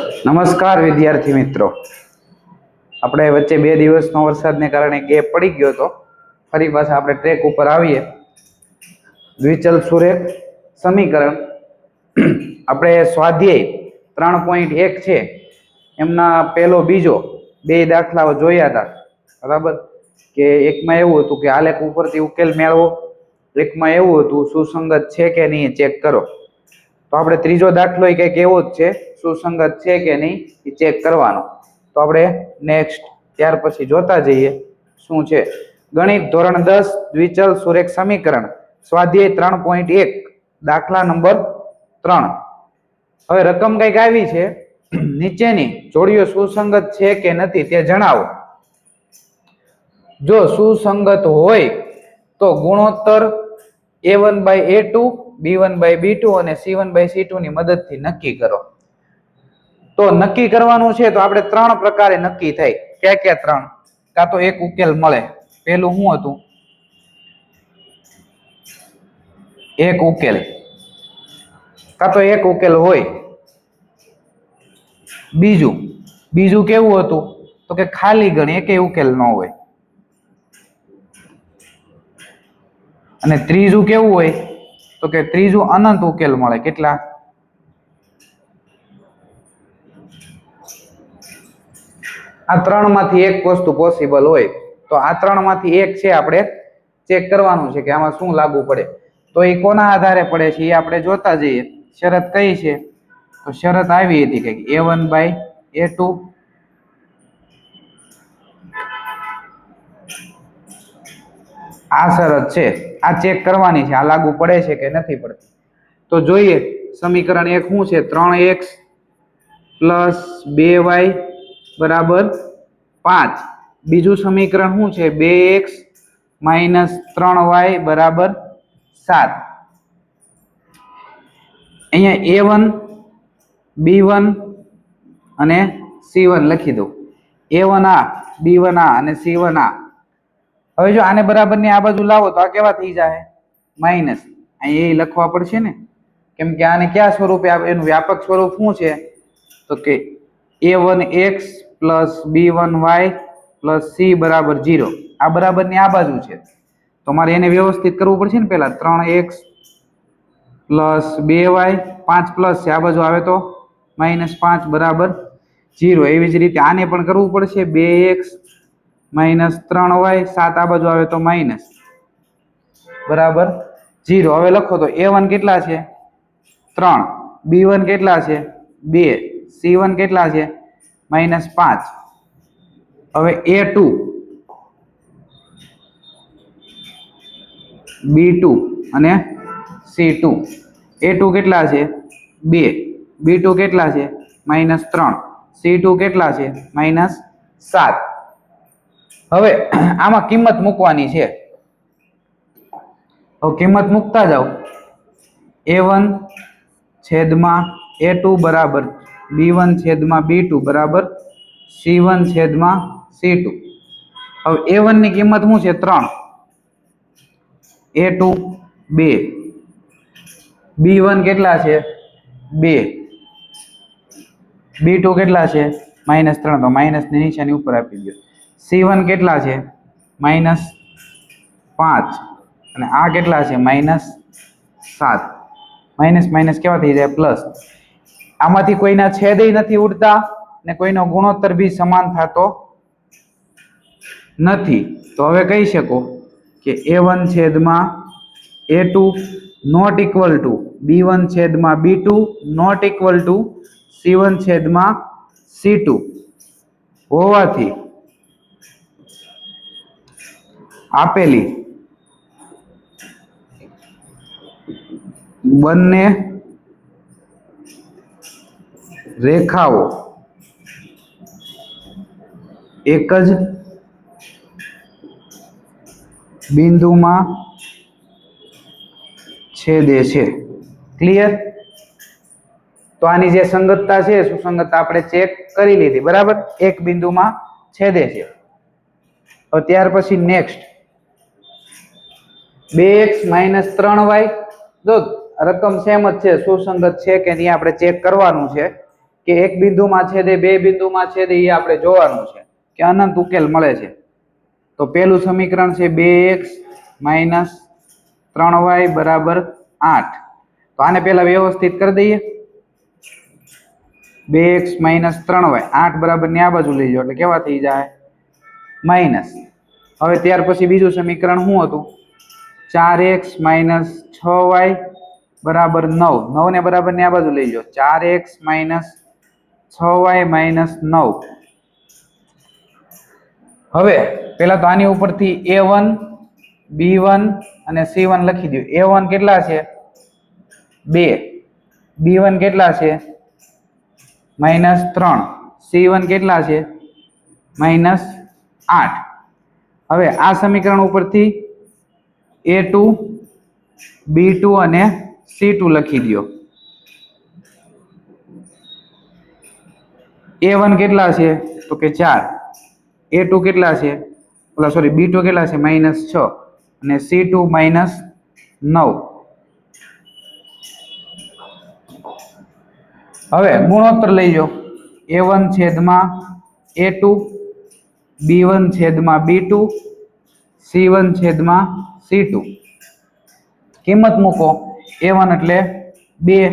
નમસ્કાર વિદ્યાર્થી મિત્રો, આપણે વચ્ચે 2 દિવસનો વરસાદને કારણે ગેપ પડી ગયો તો ફરી પાછા આપણે ટ્રેક ઉપર આવીએ. દ્વિચલ સુરેખ સમીકરણ આપણે સ્વાધ્યાય 3.1 છે એમના પહેલો બીજો 2 દાખલાઓ જોયા હતા. બરાબર કે એકમાં એવું હતું કે આલેખ ઉપરથી ઉકેલ મેળવો, એકમાં એવું હતું સુસંગત છે કે નહીં ચેક કરો. તો આપણે ત્રીજો દાખલો કંઈક એવો જ છે, સુસંગત છે કે નહીં એ ચેક કરવાનો. તો આપણે નેક્સ્ટ ત્યાર પછી જોતા જઈએ શું છે. ગણિત ધોરણ 10 દ્વિચલ સુરેખ સમીકરણ સ્વાધ્યાય 3.1 દાખલા નંબર 3. હવે રકમ કંઈક આવી છે, નીચેની જોડીઓ સુસંગત છે કે નથી તે જણાવો. જો સુસંગત હોય તો ગુણોત્તર a1/a2 b1/b2 અને c1/c2 ની મદદથી નક્કી કરો. તો નક્કી કરવાનું છે તો આપણે 3 પ્રકારે નક્કી થાય. ક્યાં 3? કાં તો એક ઉકેલ મળે. પેલું શું હતું? એક ઉકેલ, કાં તો એક ઉકેલ હોય. બીજું કેવું હતું તો કે ખાલી ગણ, એકે ઉકેલ ન હોય. અને ત્રીજું કેવું હોય તો કે ત્રીજું અનંત ઉકેલ મળે. કેટલા? આ 3 માંથી એક વસ્તુ પોસિબલ હોય. તો આ 3 માંથી એક છે, આપણે ચેક કરવાનું છે કે આમાં શું લાગુ પડે. તો એ કોના આધારે પડે છે એ આપણે જોતા જઈએ. શરત કઈ છે? તો શરત આવી હતી કે a1/a2 આ શરત છે, આ ચેક કરવાની છે, આ લાગુ પડે છે કે નથી પડતી. તો જોઈએ સમીકરણ 1 શું છે? 3x + 2y = 5. બીજું સમીકરણ શું છે? 2x - 3y = 7. અહીંયા a1 b1 અને c1 લખી દઉં. a1 આ, b1 આ અને c1 આ. હવે જો આને બરાબરની આ બાજુ લાવો તો આ કેવા થઈ જાય? માઇનસ. અહીં એ લખવા પડશે ને, કેમ કે આને કયા સ્વરૂપે, એનું વ્યાપક સ્વરૂપ શું છે તો કે a1x + b1y + c = 0. આ બરાબરની આ બાજુ છે તો મારે એને વ્યવસ્થિત કરવું પડશે ને. પહેલા 3x + 2y 5 પ્લસ છે, આ બાજુ આવે તો -5 = 0. એવી જ રીતે આને પણ કરવું પડશે. 2x - 3y 7 આ બાજુ આવે તો માઇનસ = 0. હવે લખો તો a1 કેટલા છે? 3, b1 કેટલા છે? 2, c1 કેટલા છે? -5. હવે a2 b2 અને c2. a2 કેટલા છે? 2, b2 કેટલા છે? -3, c2 કેટલા છે? -7. હવે આમાં કિંમત મૂકવાની છે. હવે કિંમત મૂકતા જાઓ. a1 / a2 = b1 / b2 = c1 / c2. હવે a1 ની કિંમત શું છે? 3, a2 2, b1 કેટલા છે? 2, b2 કેટલા છે? -3, તો માઇનસ ની નિશાની ઉપર આપી દો. c1 કેટલા છે? -5 અને આ કેટલા છે? -7. માઇનસ કેવા થઈ જાય? પ્લસ. આમાંથી કોઈના છેદેય નથી ઉડતા ને કોઈનો ગુણોત્તર બી સમાન થતો નથી. તો હવે કહી શકો કે a1 / a2 ≠ b1 / b2 ≠ c1 / c2 હોવાથી આપેલી બંને રેખાઓ એક જ બિંદુમાં છેદે છે. ક્લિયર? તો આની જે સંગતતા છે, સુસંગતતા આપણે ચેક કરી લીધી. બરાબર, એક બિંદુમાં છેદે છે. હવે ત્યાર પછી નેક્સ્ટ 2x - 3y. જો રકમ સેમ જ છે, સુસંગત છે કે નહીં આપણે ચેક કરવાનું છે. કે એક બિંદુમાં છેદે બે બિંદુમાં છેદે એ આપણે જોવાનું છે કે અનંત ઉકેલ મળે છે. તો પહેલું સમીકરણ છે 2x માઇનસ 3y બરાબર 8. તો આને પહેલા વ્યવસ્થિત કરી દઈએ. 2x માઇનસ 3y 8 બરાબર ને આ બાજુ લઈ જાઓ એટલે કેવા થઈ જાય માઇનસ. હવે ત્યાર પછી બીજું સમીકરણ શું હતું 4x માઇનસ 6y બરાબર 9. 9 ને બરાબર ને આ બાજુ લઈ જાઓ 4x માઇનસ 6y માઇનસ 9. હવે પેલા તો આની ઉપરથી a1 b1 અને c1 લખી દો. a1 કેટલા છે 2, b1 કેટલા છે -3, c1 કેટલા છે -8. હવે આ સમીકરણ ઉપરથી a2 b2 અને c2 લખી દો. a1 કેટલા છે તો કે 4, a2 કેટલા છે b2 કેટલા છે -6 અને c2 -9. હવે ગુણોત્તર લઈ લો a1 છેદમાં a2 b1 છેદમાં b2 c1 છેદમાં c2. કિંમત મૂકો a1 એટલે 2,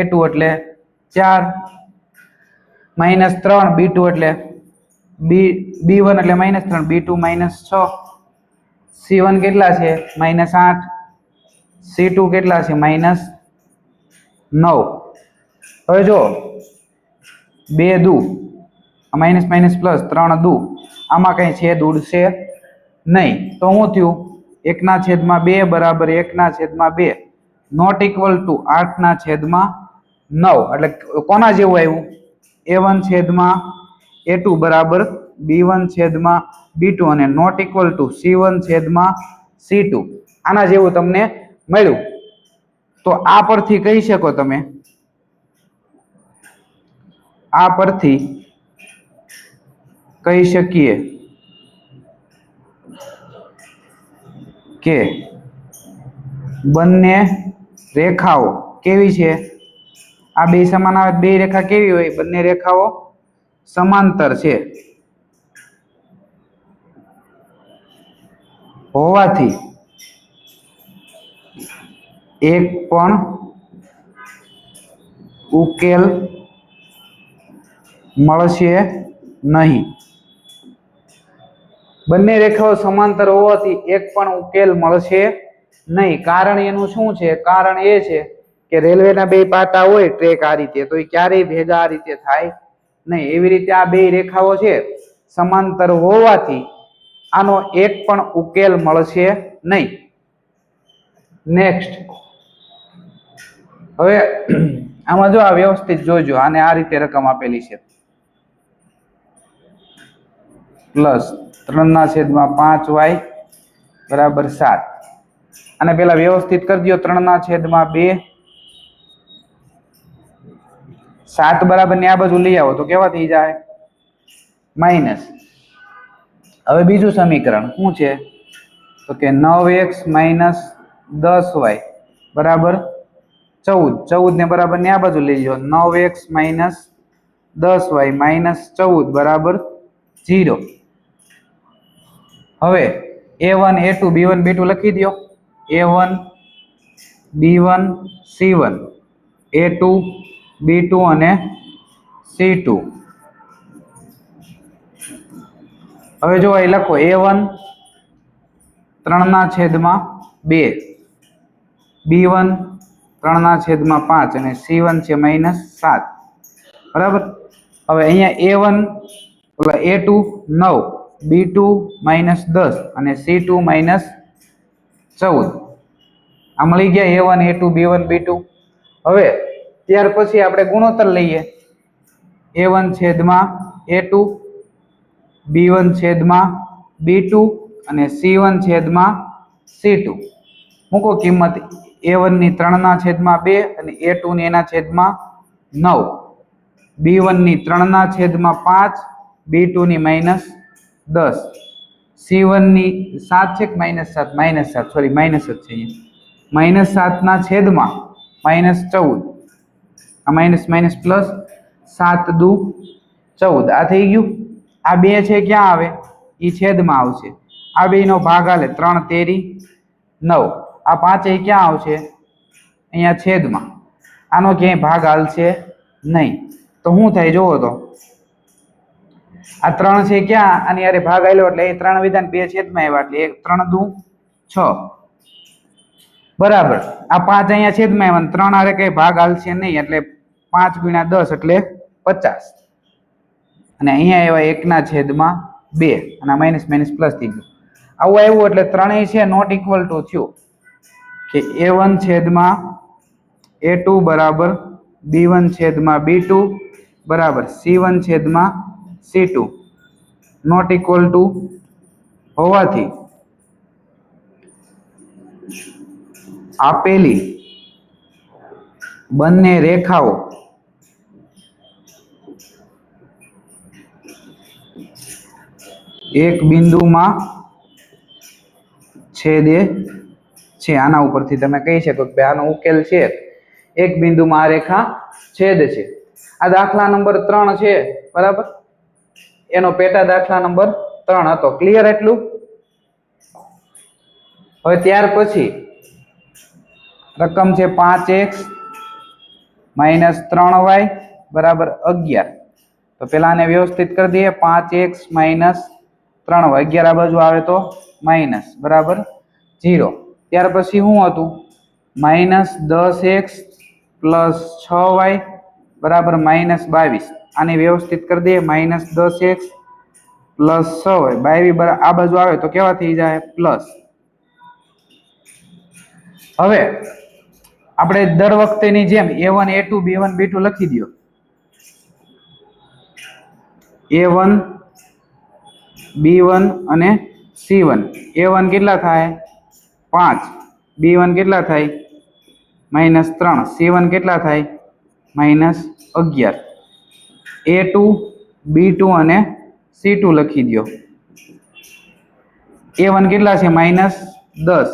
a2 એટલે 4, -3 b2 એટલે b1 એટલે -3 b2 -6, c1 કેટલા છે -8, c2 કેટલા છે -9. હવે જો 2 દુ માઇનસ માઇનસ પ્લસ 3 દુ આમાં કઈ છેદ ઉડશે નહીં. તો શું થયું 1/2 બરાબર 1/2 નોટ ઇક્વલ ટુ 8/9. એટલે કોના જેવું આવ્યું a1 છેદમાં a2 બરાબર b1 છેદમાં b2 અને નોટ ઇક્વલ ટુ c1 છેદમાં c2. આના જેવું તમને મળ્યું. તો આ પરથી કહી શકો તમે આ પરથી કહી શકીએ કે બંને રેખાઓ કેવી છે. આ બે સમાન આવે બે રેખા કેવી હોય બંને રેખાઓ સમાંતર છે હોવાથી એક પણ ઉકેલ મળશે નહીં. બંને રેખાઓ સમાંતર હોવાથી એક પણ ઉકેલ મળશે નહીં. કારણ એનું શું છે કારણ એ છે કે રેલવેના બે પાટા હોય ટ્રેક આ રીતે તો એ ક્યારેય ભેગા આ રીતે થાય નહીં. એવી રીતે આ બે રેખાઓ છે સમાંતર હોવાથી આનો એક પણ ઉકેલ મળશે નહીં. નેક્સ્ટ હવે આમાં જો આ વ્યવસ્થિત જોજો. આને આ રીતે રકમ આપેલી છે +3/5y બરાબર 7. અને પેલા વ્યવસ્થિત કરી દો 3/2 7 બરાબર ને આ બાજુ લઈ આવો તો કેવા થઈ જાય માઇનસ. હવે બીજું સમીકરણ શું છે તો કે 9x - 10y બરાબર 14. 14 ને બરાબર ને આ બાજુ લઈ લો 9x - 10y -14 બરાબર 0. હવે a1 a2 b1 b2 લખી દો. a1 b1 c1 a2 b2 અને c2. હવે જો અહીં લખો a1 3/2 b1 3/5 અને c1 છે -7 બરાબર. હવે અહીંયા a1 a2 9 b2 -10 અને c2 -14 આ મળી ગયા a1 a2 b1 b2. હવે ત્યાર પછી આપણે ગુણોત્તર લઈએ a1 છેદમાં a2 b1 છેદમાં b2 અને c1 છેદમાં c2. મૂકો કિંમત a1 ની 3/2 અને a2 ની એના છેદમાં 9 b1 ની 3/5 b2 ની -10 c1 ની 7 છે કે -7 સોરી માઇનસ જ છે અહીંયા -7 ના છેદમાં -14 આ માઇનસ માઇનસ પ્લસ 7 દુ 14 આ થઈ ગયું। આ 2 છે ક્યાં આવે? એ છેદમાં આવશે। આ 2 નો ભાગ હાલે 3 તેરી 9। આ 5 એ ક્યાં આવશે? અહીંયા છેદમાં। આનો ક્યાંય ભાગ હાલશે નહીં। તો શું થાય જોવો તો, આ 3 છે ક્યાં? આની હારે ભાગ આલ્યો એટલે એ 3 વિધાન 2 છેદમાં આવ્યા એટલે 3 દુ 6 બરાબર। આ 5 અહીંયા છેદમાં આવ્યા, 3 હારે કઈ ભાગ હાલશે નહીં એટલે 5 ગુણ્યા 10 એટલે 50 અને અહીંયા આવ્યા 1 ના છેદમાં 2 અને માઇનસ માઇનસ પ્લસ થઈ ગયું। આવું આવ્યું એટલે ત્રણેય છે નોટ ઇક્વલ ટુ થયું કે a1 છેદમાં a2 બરાબર b1 છેદમાં b2 બરાબર c1 છેદમાં c2 નોટ ઇક્વલ ટુ હોવાથી આપેલી બંને રેખાઓ એક બિંદુમાં છેદે છે। આના ઉપરથી તમે કહી શકો કે આનો ઉકેલ છે એક બિંદુમાં આ રેખા છેદ છે। આ દાખલા નંબર 3 છે બરાબર, એનો પેટા દાખલા નંબર 3 હતો। ક્લિયર એટલું? હવે ત્યાર પછી રકમ છે 5x માઇનસ 3y બરાબર 11। તો પેલા આને વ્યવસ્થિત કરી દઈએ। 5x માઇનસ 3y 11 આ બાજુ આવે તો માઇનસ બરાબર 0। ત્યાર પછી શું હતું? માઇનસ 10x પ્લસ 6y બરાબર માઇનસ 22। આને વ્યવસ્થિત કરી દઈએ। માઇનસ 10x પ્લસ 6y 22 આ બાજુ આવે તો કેવા થઈ જાય? પ્લસ। હવે આપણે દર વખતેની જેમ a1 a2 b1 b2 લખી દો। a1 b1 અને c1। a1 કેટલા થાય? 5। b1 કેટલા થાય? -3। c1 કેટલા થાય? -11। a2 b2 અને c2 લખી દો। a1 કેટલા છે? -10।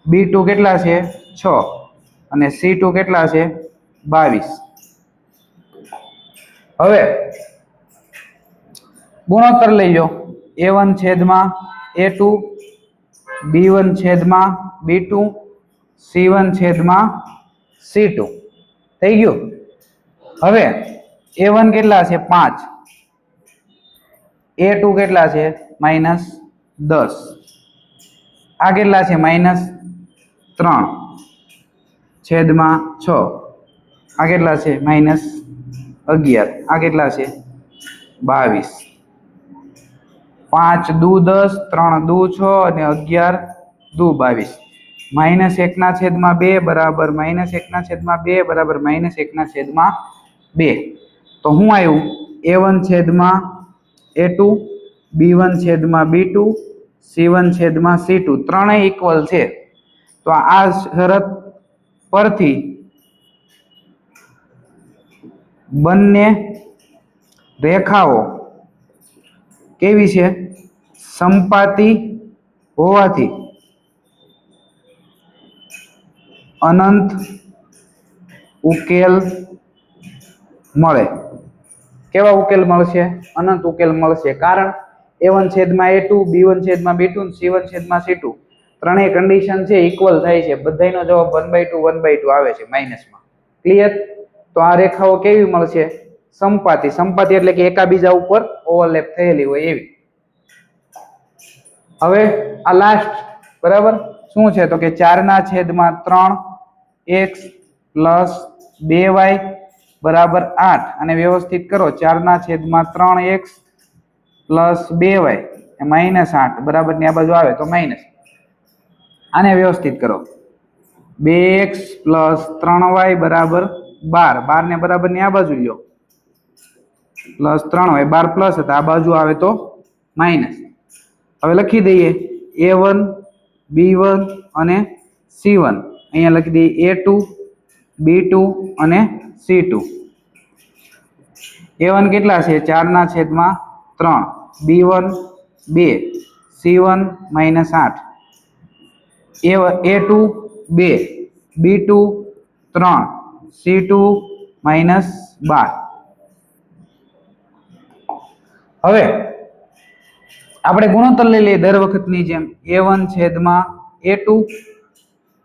b2 કેટલા છે? 6 અને c2 કેટલા છે? 22। હવે ગુણોત્તર લઈ લો। a1 છેદમાં a2 b1 છેદમાં b2 c1 છેદમાં c2 થઈ ગયું। હવે a1 કેટલા છે? 5। a2 કેટલા છે? -10। આ કેટલા છે? -3 છેદમાં 6। આ કેટલા છે? -11। આ કેટલા છે? 22। 5 દુ 10 3 દુ 6 અને 11 દુ 22। -1 ના છેદમાં 2 બરાબર -1 ના છેદમાં 2 બરાબર -1 ના છેદમાં 2। તો શું આવ્યું? a1 છેદમાં a2 b1 છેદમાં b2 c1 છેદમાં c2 ત્રણેય ઇક્વલ છે। તો આ શરત પરથી બંને રેખાઓ કેવી છે? સમપાતી હોવાથી અનંત ઉકેલ મળે। કેવા ઉકેલ મળશે? અનંત ઉકેલ મળશે। કારણ a1 છેદમાં a2 b1 છેદમાં b2 c1 છેદમાં c2 ત્રણેય કન્ડિશન છે ઇક્વલ થાય છે। બધાયનો જવાબ 1/2 આવે છે માઇનસમાં। ક્લિયર? તો આ રેખાઓ કેવી મળશે? સમપાતી। સમપાતી એટલે કે એકાબીજા ઉપર ઓવરલેપ થયેલી હોય એવી। હવે આ લાસ્ટ બરાબર શું છે? તો કે 4 ના છેદમાં 3x પ્લસ 2y બરાબર 8 અને વ્યવસ્થિત કરો। 4 ના છેદમાં 3x પ્લસ 2y -8 બરાબર ની આ બાજુ આવે તો માઇનસ। આને વ્યવસ્થિત કરો। 2x પ્લસ 3y બરાબર 12। 12 ને બરાબર ની આ બાજુ લ્યો પ્લસ 3y 12 પ્લસ હતા આ બાજુ આવે તો માઇનસ। હવે લખી દઈએ a1 b1 અને c1। અહીંયા લખી દઈએ a2 b2 અને c2। a1 કેટલા છે? 4 ના છેદમાં 3 b1 2 c1 -8 a2 2 b2 3 c2 -12 હવે આપણે ગુણોત્તર લઈ લઈએ દર વખતની જેમ a1 છેદમાં a2,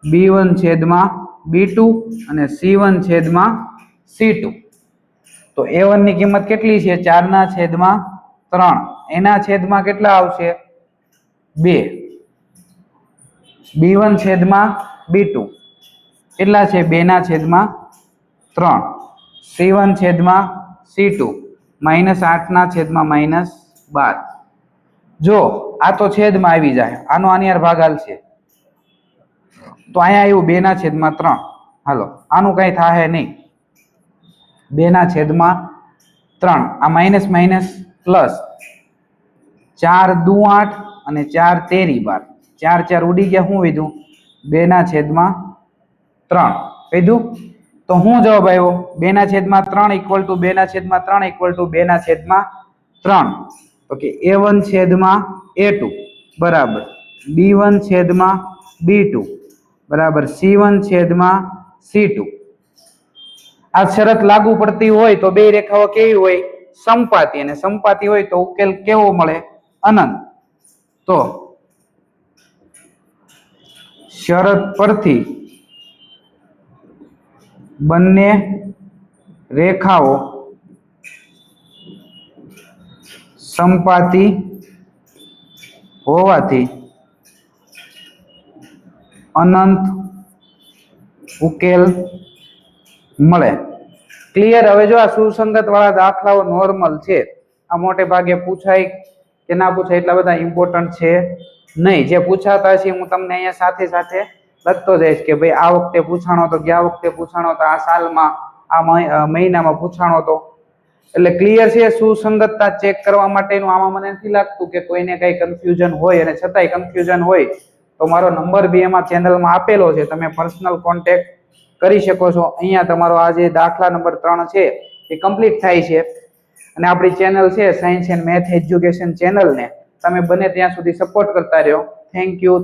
b1 છેદમાં b2 અને c1 છેદમાં c2. તો a1 ની કિંમત કેટલી છે? 4 ના છેદમાં 3. એના છેદમાં કેટલા આવશે? 2. b1 છેદમાં b2 કેટલા છે? 2 ના છેદમાં 3. c1 છેદમાં c2 -8 ના છેદમાં -12. જો આ તો છેદમાં આવી જાય, આનો આની હારે ભાગાલ છે તો અહીંયા આવ્યું 2 ના છેદમાં 3. હાલો આનું કઈ થાય નહીં. 2 ના છેદમાં 3. આ માઇનસ માઇનસ પ્લસ 4 દુ 8 અને 4 તેરી 12. 4 4 ઉડી ગયા. શું વિધું? 2 ના છેદમાં 3 કીધું. તો શું જવાબ આવ્યો? 2 ના છેદમાં 3 ઇક્વલ ટુ 2 ના છેદમાં 3 ઇક્વલ ટુ 2 ના છેદમાં 3. તો કે a1 છેદમાં a2 બરાબર b1 છેદમાં b2 બરાબર c1 છેદમાં c2. આ શરત લાગુ પડતી હોય તો બે રેખાઓ કેવી હોય? સમપાતી. અને સમપાતી હોય તો ઉકેલ કેવો મળે? અનંત. તો શરત પરથી બંને રેખાઓ સમપાતી હોવાથી અનંત ઉકેલ મળે. ક્લિયર? હવે જો આ સુસંગત વાળા દાખલાઓ નોર્મલ છે, આ મોટે ભાગે પૂછાય કે ના પૂછાય એટલા બધા ઇમ્પોર્ટન્ટ છે નહીં. જે પૂછાતા છે હું તમને અહીંયા સાથે સાથે લખતો જઈશ કે ભાઈ આ વખતે પૂછાણો તો, ગયા વખતે પૂછાણો તો, આ સાલમાં આ મહિનામાં પૂછાણો તો. એટલે ક્લિયર છે. સુસંગતતા ચેક કરવા માટેનું આમાં મને નથી લાગતું કે કોઈને કઈ કન્ફ્યુઝન હોય, અને છતાંય કન્ફ્યુઝન હોય તો મારો નંબર બી એમાં ચેનલમાં આપેલો છે, તમે પર્સનલ કોન્ટેક્ટ કરી શકો છો. અહીંયા તમારો આ જે દાખલા નંબર 3 છે એ કમ્પ્લીટ થાય છે. અને આપણી ચેનલ છે સાયન્સ એન્ડ મેથ એજ્યુકેશન ચેનલને તમે બને ત્યાં સુધી સપોર્ટ કરતા રહ્યો. Thank you.